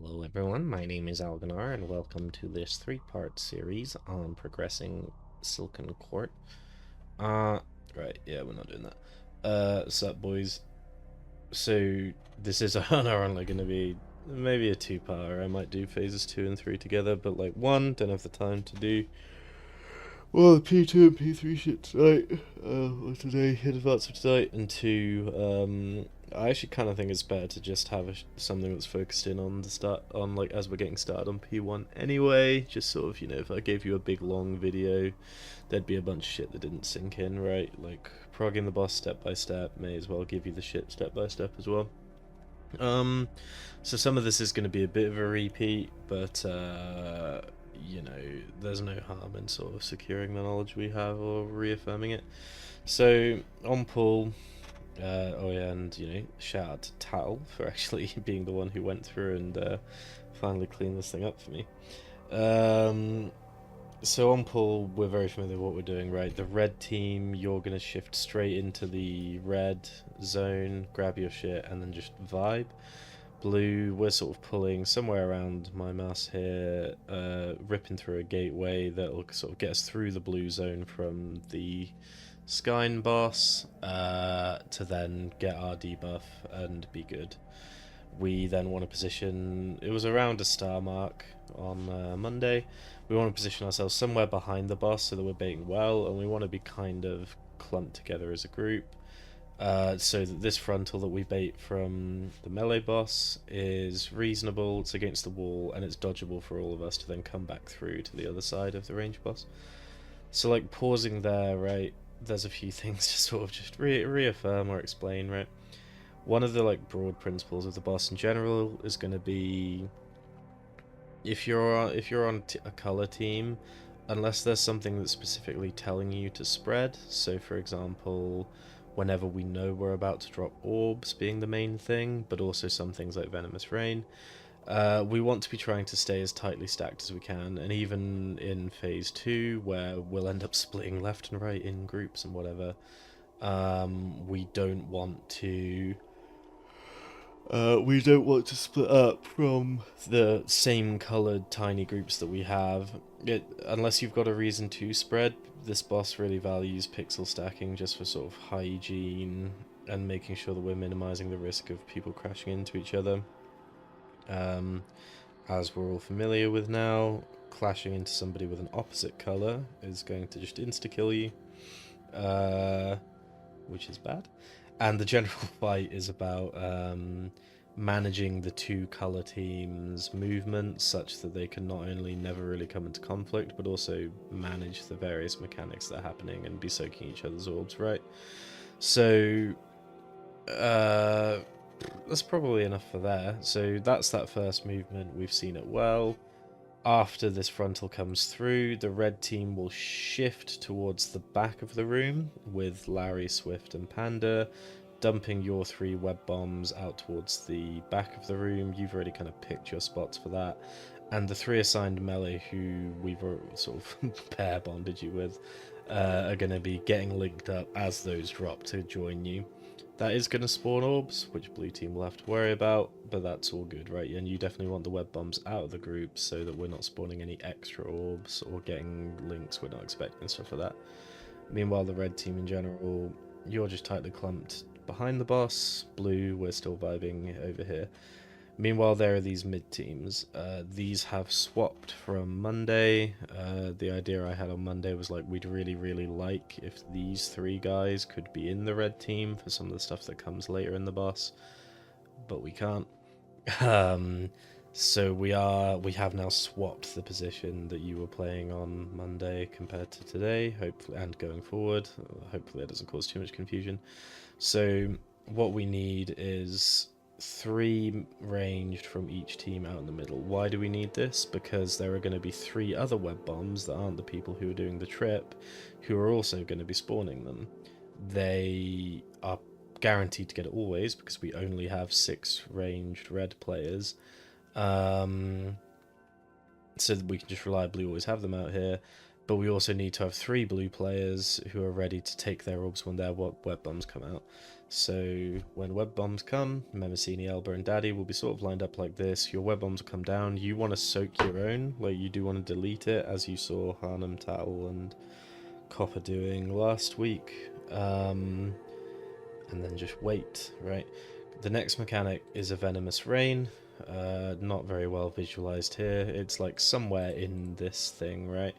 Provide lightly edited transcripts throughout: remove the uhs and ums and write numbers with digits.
Hello everyone, my name is Alganar and welcome to this three-part series on progressing Silken Court. Uh, right, yeah, we're not doing that. Sup boys. So, this is only going to be maybe a two-parter. I might do phases 2 and 3 together, but like 1, don't have the time to do. Well, the P2 and P3 shit tonight, or today, in advance of tonight, and 2, I actually kind of think it's better to just have something that's focused in on the start, on like as we're getting started on P1 anyway. Just sort of, if I gave you a big long video, there'd be a bunch of shit that didn't sink in, right? Like progging the boss step by step, may as well give you the shit step by step as well. Um, so some of this is going to be a bit of a repeat, but there's no harm in sort of securing the knowledge we have or reaffirming it. So on pull, oh yeah, and shout out to Tal for actually being the one who went through and finally cleaned this thing up for me. So on pull, we're very familiar with what we're doing, right? The red team, you're gonna shift straight into the red zone, grab your shit, and then just vibe. Blue, we're sort of pulling somewhere around my mouse here, ripping through a gateway that'll sort of get us through the blue zone from the Skyn boss, to then get our debuff and be good. We then want to position, it was around a star mark on Monday, we want to position ourselves somewhere behind the boss so that we're baiting well, and we want to be kind of clumped together as a group. So that this frontal that we bait from the melee boss is reasonable, it's against the wall, and it's dodgeable for all of us to then come back through to the other side of the range boss. So like pausing there, right, there's a few things to sort of just reaffirm or explain, right? One of the like broad principles of the boss in general is going to be if you're on a color team, unless there's something that's specifically telling you to spread. So for example, whenever we know we're about to drop orbs being the main thing, but also some things like venomous rain, we want to be trying to stay as tightly stacked as we can, and even in phase 2 where we'll end up splitting left and right in groups and whatever, we don't want to split up from the same coloured tiny groups that we have. Unless you've got a reason to spread, this boss really values pixel stacking just for sort of hygiene and making sure that we're minimising the risk of people crashing into each other. As we're all familiar with now, clashing into somebody with an opposite colour is going to just insta-kill you, which is bad. And the general fight is about managing the two colour teams' movements such that they can not only never really come into conflict, but also manage the various mechanics that are happening and be soaking each other's orbs, right? So, that's probably enough for there. So that's that first movement. We've seen it well. After this frontal comes through, the red team will shift towards the back of the room with Larry, Swift, and Panda, dumping your 3 web bombs out towards the back of the room. You've already kind of picked your spots for that. And the 3 assigned melee who we've sort of pair bonded you with are going to be getting linked up as those drop to join you. That is going to spawn orbs, which blue team will have to worry about, but that's all good, right? And you definitely want the web bombs out of the group so that we're not spawning any extra orbs or getting links we're not expecting and stuff like that. Meanwhile, the red team in general, you're just tightly clumped behind the boss. Blue, we're still vibing over here. Meanwhile, there are these mid teams. These have swapped from Monday. The idea I had on Monday was like we'd really like if these 3 guys could be in the red team for some of the stuff that comes later in the boss, but we can't. So we have now swapped the position that you were playing on Monday compared to today, hopefully, and going forward. Hopefully, that doesn't cause too much confusion. So what we need is 3 ranged from each team out in the middle. Why do we need this? Because there are going to be 3 other web bombs that aren't the people who are doing the trip, who are also going to be spawning them. They are guaranteed to get it always because we only have 6 ranged red players. So that we can just reliably always have them out here. but we also need to have 3 blue players who are ready to take their orbs when their web bombs come out. So when web bombs come, Memesini, Elba, and Daddy will be sort of lined up like this. Your web bombs will come down. You want to soak your own, like you do want to delete it, as you saw Harnum, Tattle, and Copper doing last week. And then just wait, right? The next mechanic is a Venomous Rain. Not very well visualized here. It's like somewhere in this thing, right?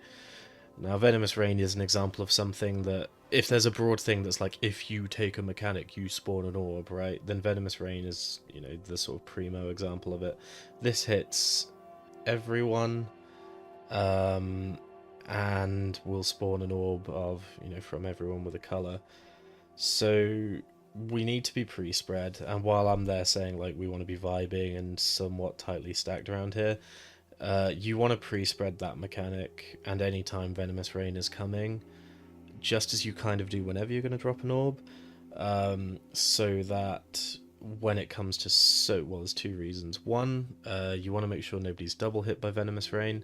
Now, Venomous Rain is an example of something that, if there's a broad thing that's like, if you take a mechanic, you spawn an orb, right? Then Venomous Rain is, you know, the sort of primo example of it. This hits everyone, and will spawn an orb of, you know, from everyone with a colour. So we need to be pre-spread, and while I'm there saying, like, we want to be vibing and somewhat tightly stacked around here, you want to pre-spread that mechanic, and anytime Venomous Rain is coming, just as you kind of do whenever you're going to drop an orb, so that when it comes to well, there's 2 reasons. One, you want to make sure nobody's double hit by Venomous Rain.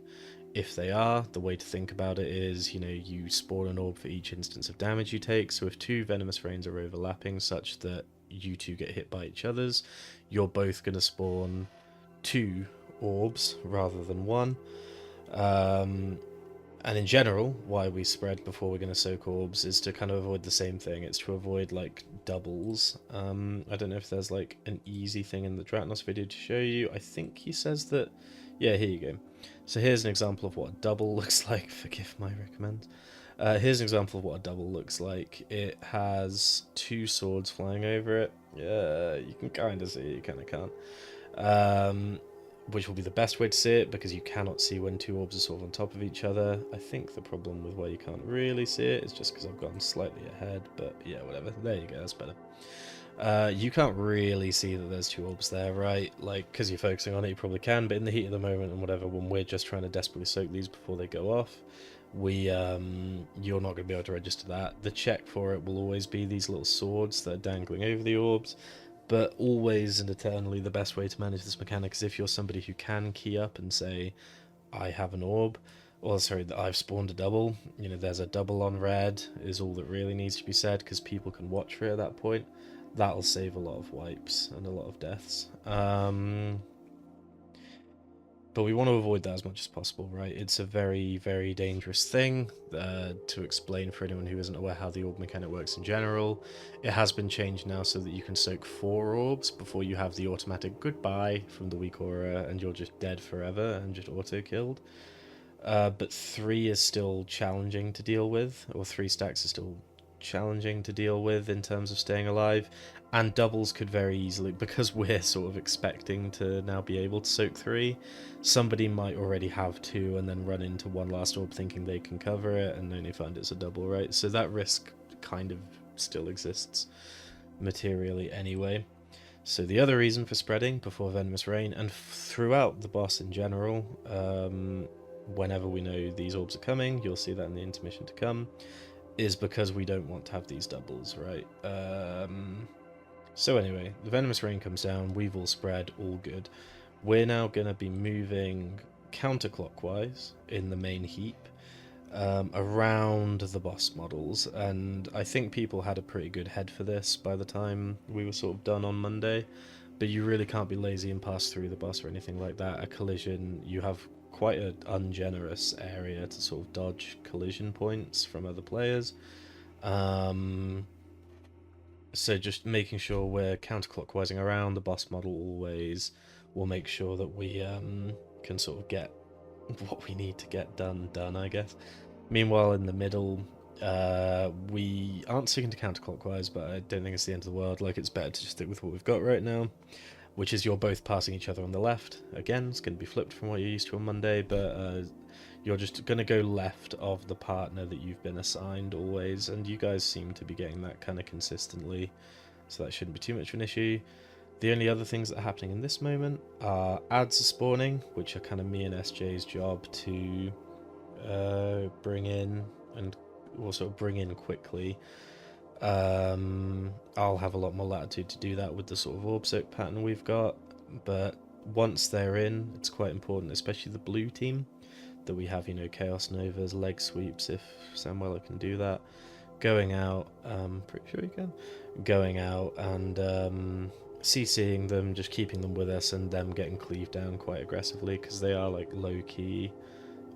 If they are, the way to think about it is, you know, you spawn an orb for each instance of damage you take, so if 2 Venomous Rains are overlapping such that you 2 get hit by each other's, you're both going to spawn 2 orbs rather than 1. And in general, why we spread before we're going to soak orbs is to kind of avoid the same thing. It's to avoid, like, doubles. I don't know if there's, like, an easy thing in the Dratnos video to show you. I think he says that... Yeah, here you go. So here's an example of what a double looks like. Forgive my recommend. Here's an example of what a double looks like. It has 2 swords flying over it. You can kind of see it, you kind of can't. Which will be the best way to see it, because you cannot see when 2 orbs are sort of on top of each other. I think the problem with where you can't really see it is just because I've gotten slightly ahead, but yeah, whatever. There you go, that's better. You can't really see that there's 2 orbs there, right? Like, because you're focusing on it, you probably can, but in the heat of the moment and whatever, when we're just trying to desperately soak these before they go off, you're not going to be able to register that. The check for it will always be these little swords that are dangling over the orbs. But always and eternally, the best way to manage this mechanic is if you're somebody who can key up and say, I have an orb, or sorry, I've spawned a double. You know, there's a double on red is all that really needs to be said, because people can watch for it at that point. That'll save a lot of wipes and a lot of deaths. But we want to avoid that as much as possible, right? It's a very, very dangerous thing. To explain for anyone who isn't aware how the orb mechanic works in general, it has been changed now so that you can soak 4 orbs before you have the automatic goodbye from the weak aura and you're just dead forever and just auto-killed. But 3 is still challenging to deal with, or 3 stacks is still challenging to deal with in terms of staying alive, and doubles could very easily, because we're sort of expecting to now be able to soak 3, somebody might already have 2 and then run into one last orb thinking they can cover it and only find it's a double, right? So that risk kind of still exists materially anyway. So the other reason for spreading before Venomous Rain, and throughout the boss in general, whenever we know these orbs are coming, you'll see that in the intermission to come, is because we don't want to have these doubles, right? So anyway, the Venomous Rain comes down, we've all spread, all good. We're now going to be moving counterclockwise in the main heap, around the boss models, and I think people had a pretty good head for this by the time we were sort of done on Monday, but you really can't be lazy and pass through the boss or anything like that. A collision, you have quite an ungenerous area to sort of dodge collision points from other players. So just making sure we're counterclockwise around the boss model always will make sure that we can sort of get what we need to get done, I guess. Meanwhile, in the middle, we aren't sticking to counterclockwise, but I don't think it's the end of the world. Like, it's better to just stick with what we've got right now, which is you're both passing each other on the left. Again, it's going to be flipped from what you're used to on Monday, but you're just going to go left of the partner that you've been assigned always, and you guys seem to be getting that kind of consistently, so that shouldn't be too much of an issue. The only other things that are happening in this moment are ads are spawning, which are kind of me and SJ's job to bring in, and also bring in quickly. I'll have a lot more latitude to do that with the sort of orb soak pattern we've got, but once they're in, it's quite important, especially the blue team, that we have, you know, Chaos Novas, leg sweeps if Samuela can do that. Going out, pretty sure you can. Going out and CCing them, just keeping them with us, and them getting cleaved down quite aggressively because they are like low key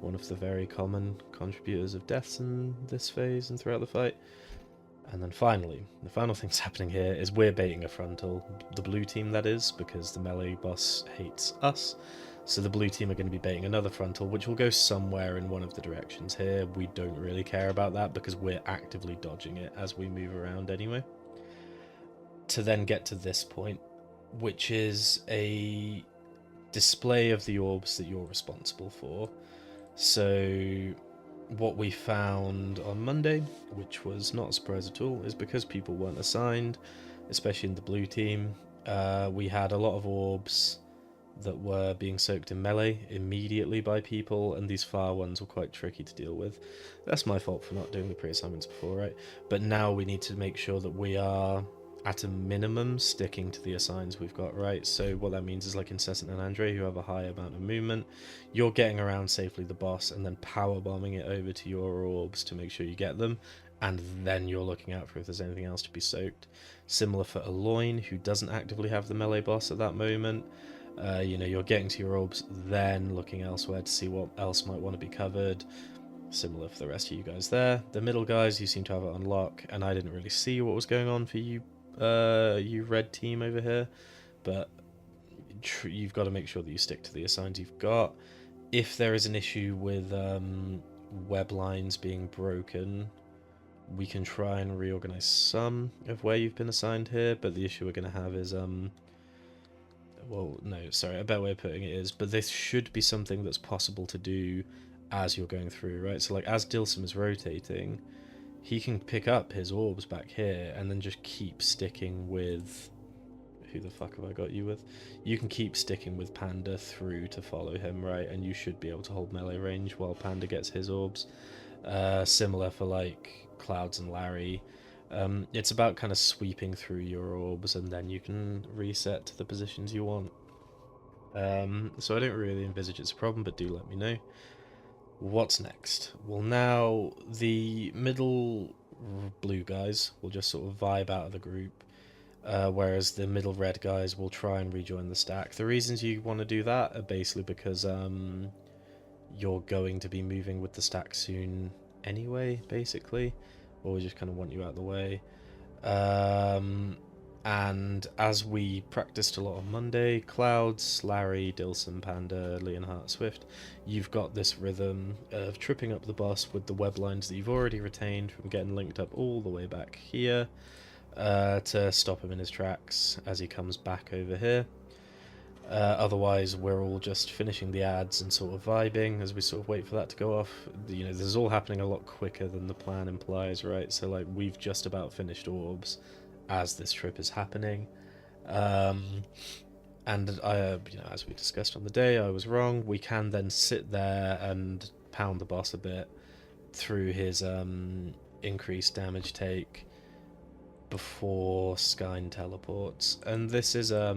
one of the very common contributors of deaths in this phase and throughout the fight. And then finally, the final thing that's happening here is we're baiting a frontal, the blue team that is, because the melee boss hates us. So the blue team are going to be baiting another frontal, which will go somewhere in one of the directions here. We don't really care about that because we're actively dodging it as we move around anyway. To then get to this point, which is a display of the orbs that you're responsible for. So what we found on Monday, which was not a surprise at all, is because people weren't assigned, especially in the blue team, we had a lot of orbs that were being soaked in melee immediately by people, and these far ones were quite tricky to deal with. That's my fault for not doing the pre-assignments before, right? But now we need to make sure that we are at a minimum sticking to the assigns we've got, right? So what that means is, like Incessant and Andre, who have a high amount of movement, you're getting around safely the boss and then power bombing it over to your orbs to make sure you get them, and then you're looking out for if there's anything else to be soaked. Similar for Aloyn, who doesn't actively have the melee boss at that moment. You know, you're getting to your orbs, then looking elsewhere to see what else might want to be covered. Similar for the rest of you guys there. The middle guys, you seem to have it on lock, and I didn't really see what was going on for you, you red team over here, but you've got to make sure that you stick to the assigns you've got. If there is an issue with web lines being broken, we can try and reorganize some of where you've been assigned here, but the issue we're going to have is well, no, sorry, a better way of putting it is, but this should be something that's possible to do as you're going through, right? So like as Dilsum is rotating, he can pick up his orbs back here and then just keep sticking with... Who the fuck have I got you with? You can keep sticking with Panda through to follow him, right? And you should be able to hold melee range while Panda gets his orbs. Similar for like Clouds and Larry. It's about kind of sweeping through your orbs and then you can reset to the positions you want. So I don't really envisage it's a problem, but do let me know. What's next? Well, now the middle blue guys will just sort of vibe out of the group, whereas the middle red guys will try and rejoin the stack. The reasons you want to do that are basically because you're going to be moving with the stack soon anyway, basically, or we just kind of want you out of the way. And as we practiced a lot on Monday, Clouds, Larry, Dilson, Panda, Leonhardt, Swift, you've got this rhythm of tripping up the boss with the web lines that you've already retained from getting linked up all the way back here to stop him in his tracks as he comes back over here. Otherwise, we're all just finishing the ads and sort of vibing as we sort of wait for that to go off. You know, this is all happening a lot quicker than the plan implies, right? So, like, we've just about finished orbs as this trip is happening. And you know, as we discussed on the day, I was wrong. We can then sit there and pound the boss a bit through his increased damage take before Skyn teleports, and this is a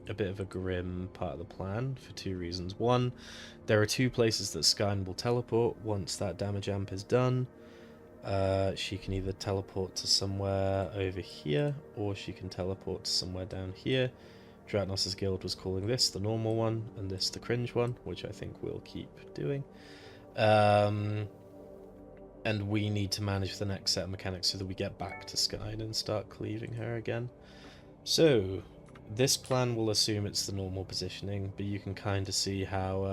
bit of a grim part of the plan for two reasons. One, there are two places that Skyn will teleport once that damage amp is done. She can either teleport to somewhere over here, or she can teleport to somewhere down here. Dratnos' guild was calling this the normal one, and this the cringe one, which I think we'll keep doing. And we need to manage the next set of mechanics so that we get back to Skyn and start cleaving her again. So, this plan will assume it's the normal positioning, but you can kind of see how...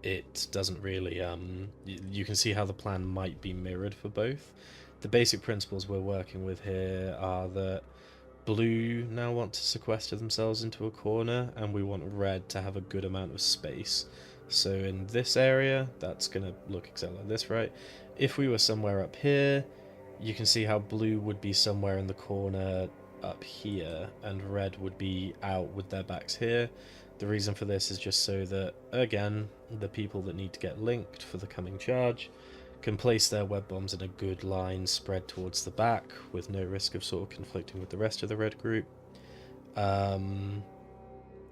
it doesn't really... you can see how the plan might be mirrored for both. The basic principles we're working with here are that blue now want to sequester themselves into a corner, and we want red to have a good amount of space. So in this area, that's going to look exactly like this, right? If we were somewhere up here, you can see how blue would be somewhere in the corner up here, and red would be out with their backs here. The reason for this is just so that, again, the people that need to get linked for the coming charge can place their web bombs in a good line spread towards the back with no risk of sort of conflicting with the rest of the red group.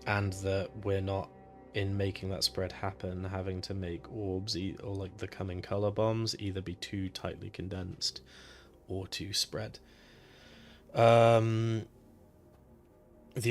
and that we're not, in making that spread happen, having to make orbs or like the coming color bombs either be too tightly condensed or too spread. The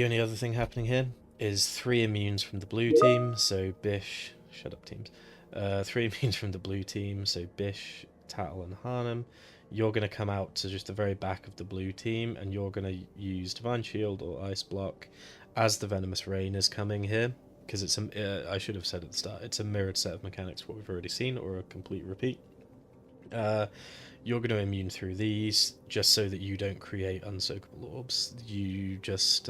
only other thing happening here is 3 immunes from the blue team, so Bish, shut up teams. 3 immunes from the blue team, so Bish, Tattle, and Harnum. You're going to come out to just the very back of the blue team, and you're going to use Divine Shield or Ice Block as the Venomous Rain is coming here, because it's I should have said at the start, it's a mirrored set of mechanics what we've already seen, or a complete repeat. You're going to immune through these just so that you don't create unsoakable orbs. You just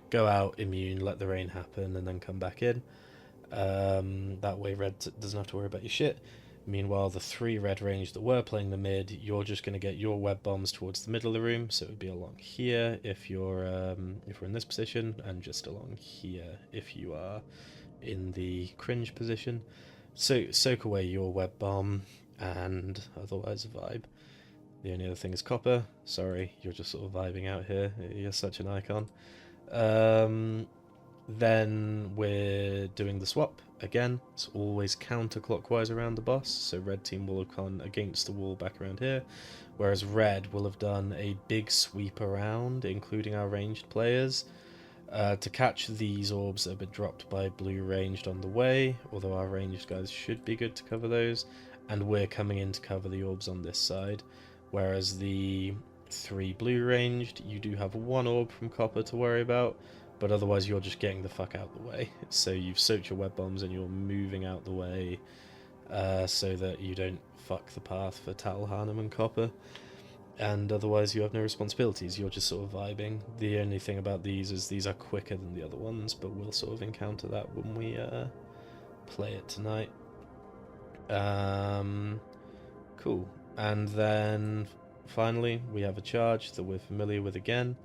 go out, immune, let the rain happen, and then come back in. That way red doesn't have to worry about your shit. Meanwhile, the 3 red range that were playing the mid, you're just going to get your web bombs towards the middle of the room, so it would be along here if you're in this position, and just along here if you are in the cringe position. So soak away your web bomb, and otherwise vibe. The only other thing is copper. Sorry, you're just sort of vibing out here. You're such an icon. Then we're doing the swap again. It's always counterclockwise around the boss, so red team will have gone against the wall back around here, whereas red will have done a big sweep around, including our ranged players, to catch these orbs that have been dropped by blue ranged on the way, although our ranged guys should be good to cover those, and we're coming in to cover the orbs on this side, whereas the 3 blue ranged, you do have 1 orb from copper to worry about, but otherwise you're just getting the fuck out the way. So you've soaked your web bombs and you're moving out the way so that you don't fuck the path for Tal, Harnum and Copper. And otherwise you have no responsibilities, you're just sort of vibing. The only thing about these is these are quicker than the other ones, but we'll sort of encounter that when we play it tonight. Cool. And then finally we have a charge that we're familiar with again.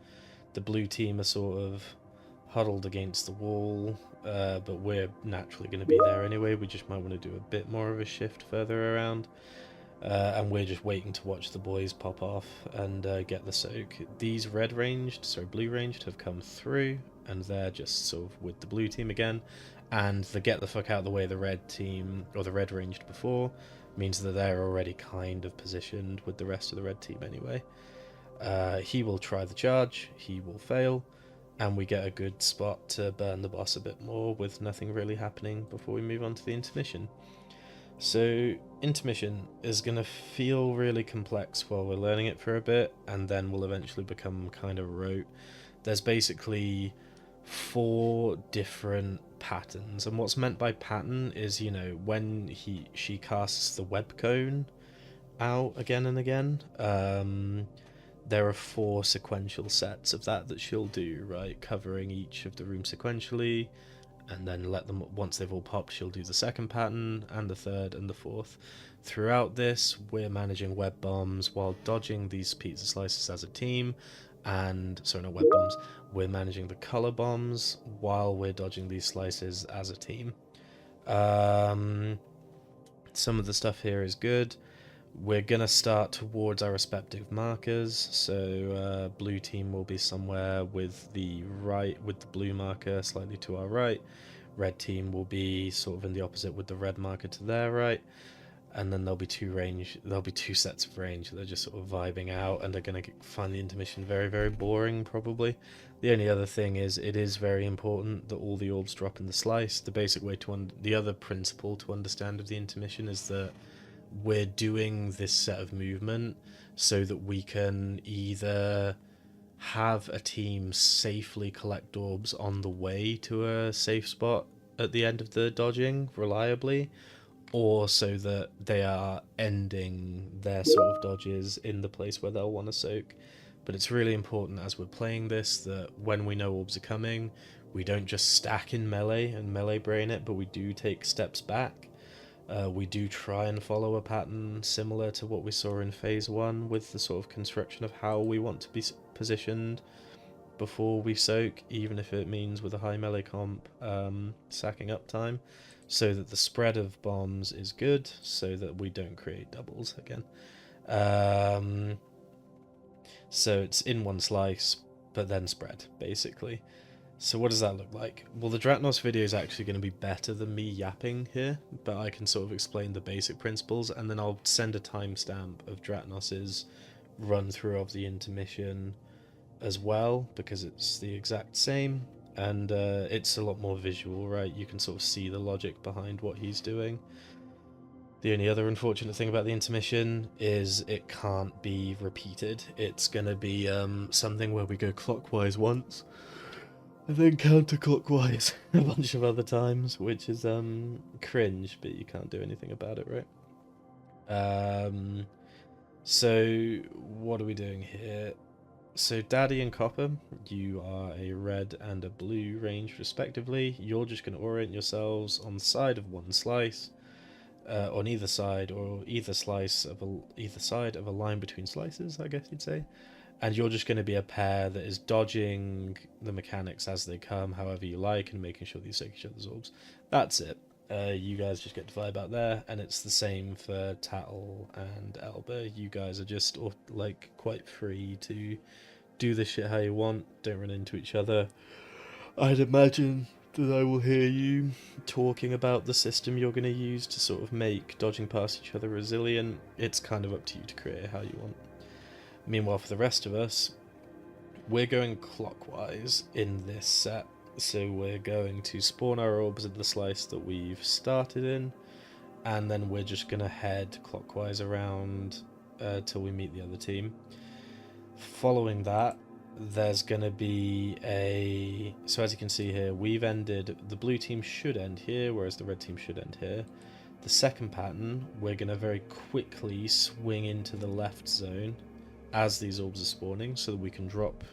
The blue team are sort of huddled against the wall, but we're naturally going to be there anyway. We just might want to do a bit more of a shift further around, and we're just waiting to watch the boys pop off and get the soak. These blue ranged have come through, and they're just sort of with the blue team again, and the get the fuck out of the way the red team, or the red ranged before, means that they're already kind of positioned with the rest of the red team anyway. He will try the charge, he will fail, and we get a good spot to burn the boss a bit more with nothing really happening before we move on to the intermission. So intermission is going to feel really complex while we're learning it for a bit, and then will eventually become kind of rote. There's basically 4 different patterns, and what's meant by pattern is, you know, when she casts the web cone out again and again, there are 4 sequential sets of that she'll do, right, covering each of the rooms sequentially, and then let them, once they've all popped, she'll do the second pattern and the third and the fourth. Throughout this, we're managing web bombs while dodging these pizza slices as a team, and sorry, not web bombs, we're managing the color bombs while we're dodging these slices as a team. Some of the stuff here is good. We're gonna start towards our respective markers, so blue team will be somewhere with the blue marker slightly to our right. Red team will be sort of in the opposite with the red marker to their right, and then there'll be 2 sets of range. They're just sort of vibing out, and they're gonna find the intermission very, very boring probably. The only other thing is, it is very important that all the orbs drop in the slice. The basic way the other principle to understand of the intermission is that we're doing this set of movement so that we can either have a team safely collect orbs on the way to a safe spot at the end of the dodging reliably, or so that they are ending their sort of dodges in the place where they'll want to soak. But it's really important as we're playing this that when we know orbs are coming, we don't just stack in melee and melee brain it, but we do take steps back. We do try and follow a pattern similar to what we saw in Phase 1 with the sort of construction of how we want to be positioned before we soak, even if it means with a high melee comp sacking up time, so that the spread of bombs is good, so that we don't create doubles again. So it's in one slice, but then spread, basically. So what does that look like? Well, the Dratnos video is actually going to be better than me yapping here, but I can sort of explain the basic principles, and then I'll send a timestamp of Dratnos's run through of the intermission as well, because it's the exact same, and it's a lot more visual, right? You can sort of see the logic behind what he's doing. The only other unfortunate thing about the intermission is it can't be repeated. It's going to be something where we go clockwise once, and then counterclockwise a bunch of other times, which is cringe, but you can't do anything about it, right? So what are we doing here? So Daddy and Copper, you are a red and a blue range respectively. You're just going to orient yourselves on the side of one slice, on either side, or either side of a line between slices, I guess you'd say. And you're just going to be a pair that is dodging the mechanics as they come, however you like, and making sure that you soak each other's orbs. That's it. You guys just get to vibe out there, and it's the same for Tattle and Elba. You guys are just like quite free to do this shit how you want. Don't run into each other. I'd imagine that I will hear you talking about the system you're going to use to sort of make dodging past each other resilient. It's kind of up to you to create how you want. Meanwhile, for the rest of us, we're going clockwise in this set. So we're going to spawn our orbs at the slice that we've started in, and then we're just going to head clockwise around till we meet the other team. Following that, there's going to be a... So as you can see here, we've ended... The blue team should end here, whereas the red team should end here. The second pattern, we're going to very quickly swing into the left zone as these orbs are spawning, so that we can drop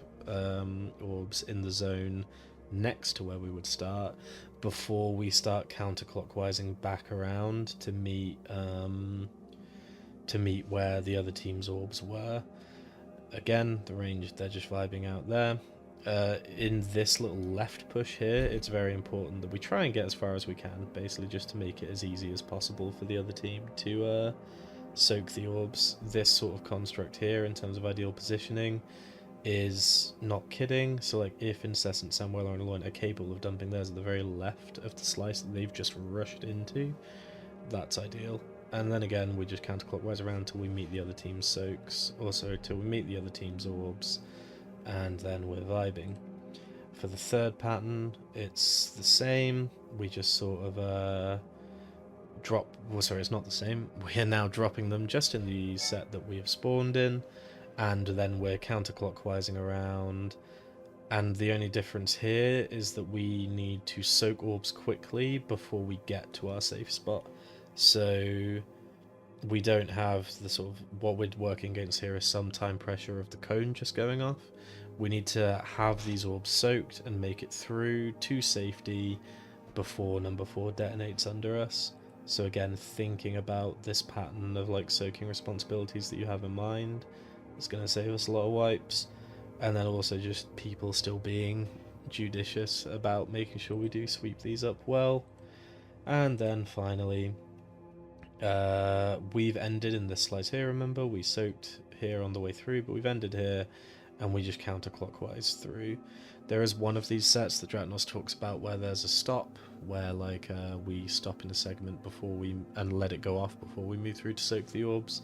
orbs in the zone next to where we would start before we start counterclockwising back around to meet where the other team's orbs were. Again, the range, they're just vibing out there. In this little left push here, it's very important that we try and get as far as we can, basically just to make it as easy as possible for the other team to soak the orbs. This sort of construct here, in terms of ideal positioning, is not kidding. So like if Incessant, Samwell, or Anoint are capable of dumping theirs at the very left of the slice that they've just rushed into, that's ideal. And then again, we just counterclockwise around till we meet the other team's soaks, also till we meet the other team's orbs, and then we're vibing. For the third pattern, it's the same. We just sort of drop... Well, sorry, it's not the same. We are now dropping them just in the set that we have spawned in, and then we're counterclockwising around. And the only difference here is that we need to soak orbs quickly before we get to our safe spot. So we don't have the sort of... What we're working against here is some time pressure of the cone just going off. We need to have these orbs soaked and make it through to safety before number 4 detonates under us. So again, thinking about this pattern of like soaking responsibilities that you have in mind is going to save us a lot of wipes. And then also just people still being judicious about making sure we do sweep these up well. And then finally, we've ended in this slice here, remember? We soaked here on the way through, but we've ended here, and we just counterclockwise through. There is one of these sets that Dratnos talks about where there's a stop, where like we stop in a segment before we... and let it go off before we move through to soak the orbs.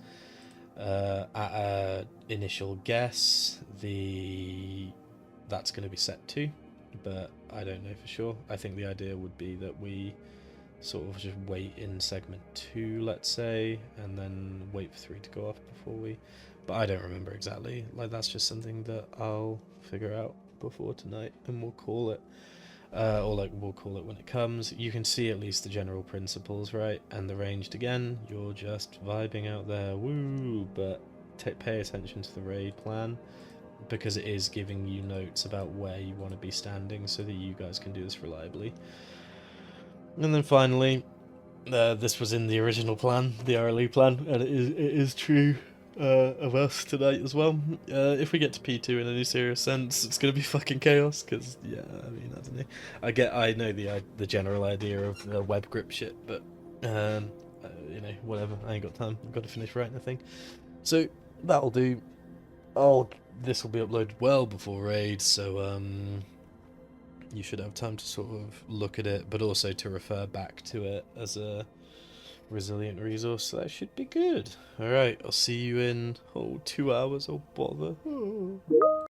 At initial guess, that's going to be set 2, but I don't know for sure. I think the idea would be that we sort of just wait in segment 2, let's say, and then wait for 3 to go off before we... But I don't remember exactly. Like, that's just something that I'll figure out before tonight, and we'll call it. Or like, we'll call it when it comes. You can see at least the general principles, right? And the ranged, again, you're just vibing out there, woo! But pay attention to the raid plan, because it is giving you notes about where you want to be standing so that you guys can do this reliably. And then finally, this was in the original plan, the RLE plan, and it is true of us tonight as well. If we get to P2 in any serious sense, it's going to be fucking chaos, because, yeah, I mean, I don't know. I know the general idea of the web grip shit, but, you know, whatever, I ain't got time. I've got to finish writing a thing. So, that'll do. This will be uploaded well before raid, so, you should have time to sort of look at it, but also to refer back to it as a resilient resource. So that should be good. Alright, I'll see you in 2 hours. Oh bother.